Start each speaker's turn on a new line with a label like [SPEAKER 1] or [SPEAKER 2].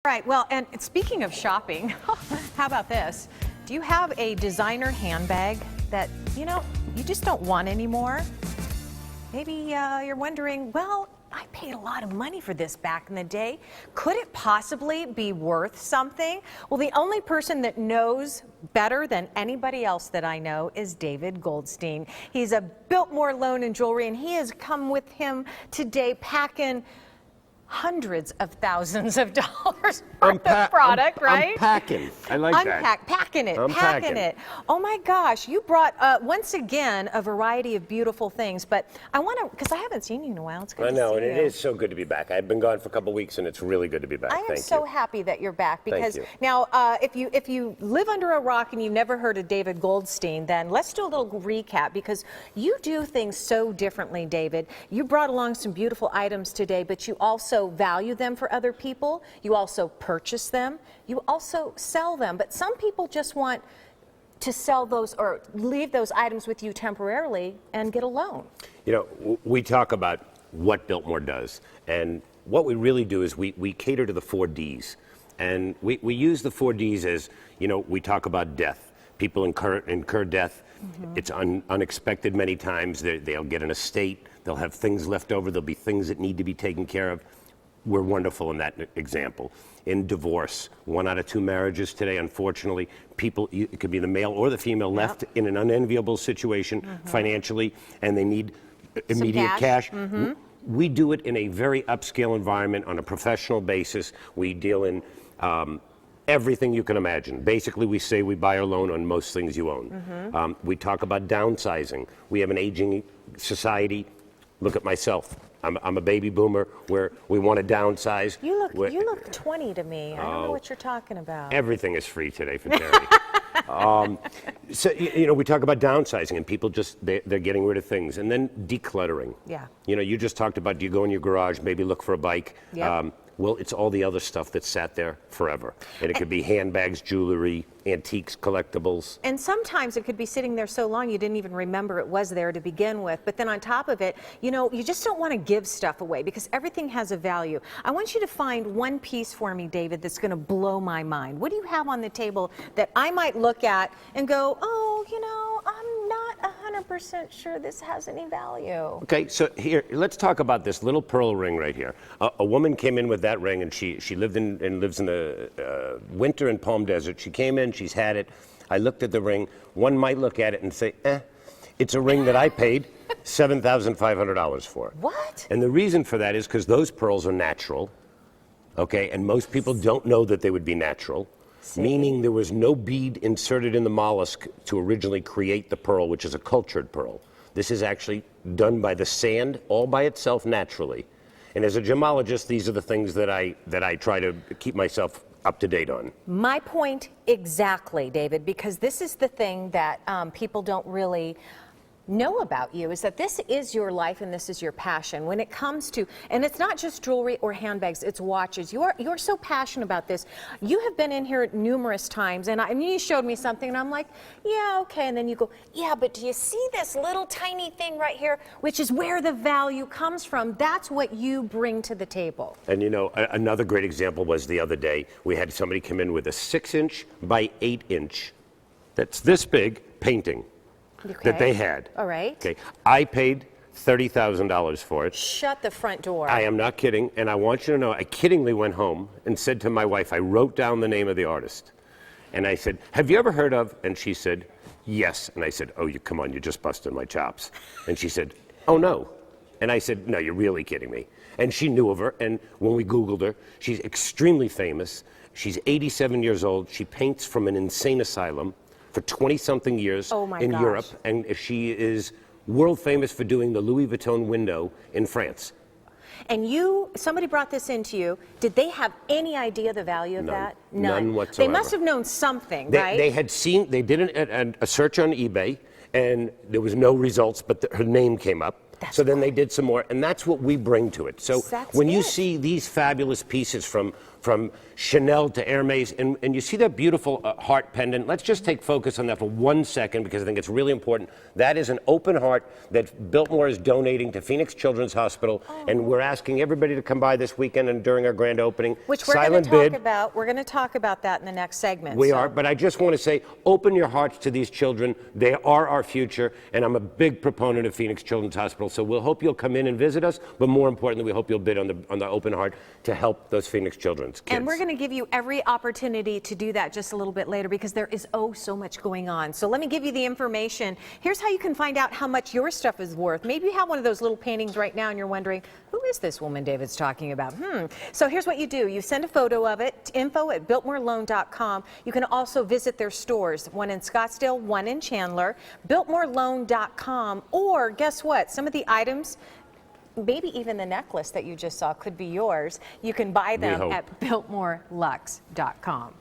[SPEAKER 1] All right, well, and speaking of shopping, how about this? Do you have a designer handbag that, you just don't want anymore? Maybe you're wondering, well, I paid a lot of money for this back in the day. Could it possibly be worth something? Well, the only person that knows better than anybody else that I know is David Goldstein. He's a Biltmore Loan and Jewelry, and he has come with him today packing hundreds of thousands of dollars worth of product, right?
[SPEAKER 2] Unpacking. I like that.
[SPEAKER 1] Packing it. Oh my gosh, you brought once again a variety of beautiful things, but I want to, because I haven't seen you in a while. It's good to see you.
[SPEAKER 2] I know, and it is so good to be back. I've been gone for a couple of weeks, and it's really good to be back.
[SPEAKER 1] I am so happy that you're back, because
[SPEAKER 2] now,
[SPEAKER 1] if you live under a rock and you've never heard of David Goldstein, then let's do a little recap, because you do things so differently, David. You brought along some beautiful items today, but you also value them for other people. You also purchase them. You also sell them. But some people just want to sell those or leave those items with you temporarily and get a loan.
[SPEAKER 2] You know, we talk about what Biltmore does, and what we really do is we cater to the 4 Ds. And we use the 4 Ds as, we talk about death. People incur death. Mm-hmm. It's unexpected many times. They'll get an estate. They'll have things left over. There'll be things that need to be taken care of. We're wonderful in that example. In divorce, 1 out of 2 marriages today, unfortunately, it could be the male or the female left in an unenviable situation financially, and they need immediate cash. Mm-hmm. We do it in a very upscale environment on a professional basis. We deal in everything you can imagine. Basically, we say we buy our loan on most things you own. Mm-hmm. We talk about downsizing. We have an aging society. Look at myself. I'm a baby boomer where we want to downsize.
[SPEAKER 1] You look 20 to me. I don't know what you're talking about.
[SPEAKER 2] Everything is free today for Terry. So, we talk about downsizing, and people they're getting rid of things. And then decluttering.
[SPEAKER 1] Yeah.
[SPEAKER 2] You just talked about, do you go in your garage, maybe look for a bike?
[SPEAKER 1] Yep.
[SPEAKER 2] Well, it's all the other stuff that's sat there forever. And it could be handbags, jewelry, antiques, collectibles.
[SPEAKER 1] And sometimes it could be sitting there so long you didn't even remember it was there to begin with. But then on top of it, you just don't want to give stuff away, because everything has a value. I want you to find one piece for me, David, that's going to blow my mind. What do you have on the table that I might look at and go, oh, I'm not 100% sure this has any value?
[SPEAKER 2] Okay, so here, let's talk about this little pearl ring right here. A woman came in with that ring, and she lived and lives in the winter in Palm Desert. She came in, she's had it. I looked at the ring. One might look at it and say, it's a ring that I paid $7,500 for.
[SPEAKER 1] What?
[SPEAKER 2] And the reason for that is because those pearls are natural, okay? And most people don't know that they would be natural. Meaning there was no bead inserted in the mollusk to originally create the pearl, which is a cultured pearl. This is actually done by the sand all by itself naturally. And as a gemologist, these are the things that I try to keep myself up to date on.
[SPEAKER 1] My point exactly, David, because this is the thing that people don't really know about you, is that this is your life and this is your passion. When it comes to, and it's not just jewelry or handbags, it's watches. You're so passionate about this. You have been in here numerous times, and you showed me something, and I'm like, yeah, okay, and then you go, yeah, but do you see this little tiny thing right here, which is where the value comes from? That's what you bring to the table.
[SPEAKER 2] And another great example was the other day, we had somebody come in with a 6-inch by 8-inch, that's this big, painting.
[SPEAKER 1] Okay.
[SPEAKER 2] That they had.
[SPEAKER 1] All right.
[SPEAKER 2] Okay. I paid $30,000 for it.
[SPEAKER 1] Shut the front door.
[SPEAKER 2] I am not kidding, and I want you to know, I kiddingly went home and said to my wife, I wrote down the name of the artist. And I said, have you ever heard of? And she said, yes. And I said, oh, come on, you just busted my chops. And she said, oh, no. And I said, no, you're really kidding me. And she knew of her, and when we Googled her, she's extremely famous. She's 87 years old. She paints from an insane asylum for 20-something years in Europe, and she is world famous for doing the Louis Vuitton window in France.
[SPEAKER 1] And somebody brought this into you. Did they have any idea the value of that?
[SPEAKER 2] None whatsoever.
[SPEAKER 1] They must have known something, right?
[SPEAKER 2] They did a search on eBay, and there was no results, but her name came up. So then they did some more, and that's what we bring to it. So when you see these fabulous pieces from Chanel to Hermes, and you see that beautiful heart pendant. Let's just take focus on that for 1 second because I think it's really important. That is an open heart that Biltmore is donating to Phoenix Children's Hospital, and we're asking everybody to come by this weekend and during our grand opening.
[SPEAKER 1] Which we're going to talk about. We're going to talk about that in the next segment.
[SPEAKER 2] We are, but I just want to say, open your hearts to these children. They are our future, and I'm a big proponent of Phoenix Children's Hospital. So we'll hope you'll come in and visit us, but more importantly, we hope you'll bid on the open heart to help those Phoenix Children's kids.
[SPEAKER 1] And we're going to give you every opportunity to do that just a little bit later because there is so much going on. So let me give you the information. Here's how you can find out how much your stuff is worth. Maybe you have one of those little paintings right now and you're wondering, who is this woman David's talking about? So here's what you do. You send a photo of it to info@biltmoreloan.com. You can also visit their stores, one in Scottsdale, one in Chandler, biltmoreloan.com, or guess what? Some of the items, maybe even the necklace that you just saw could be yours. You can buy them at biltmorelux.com.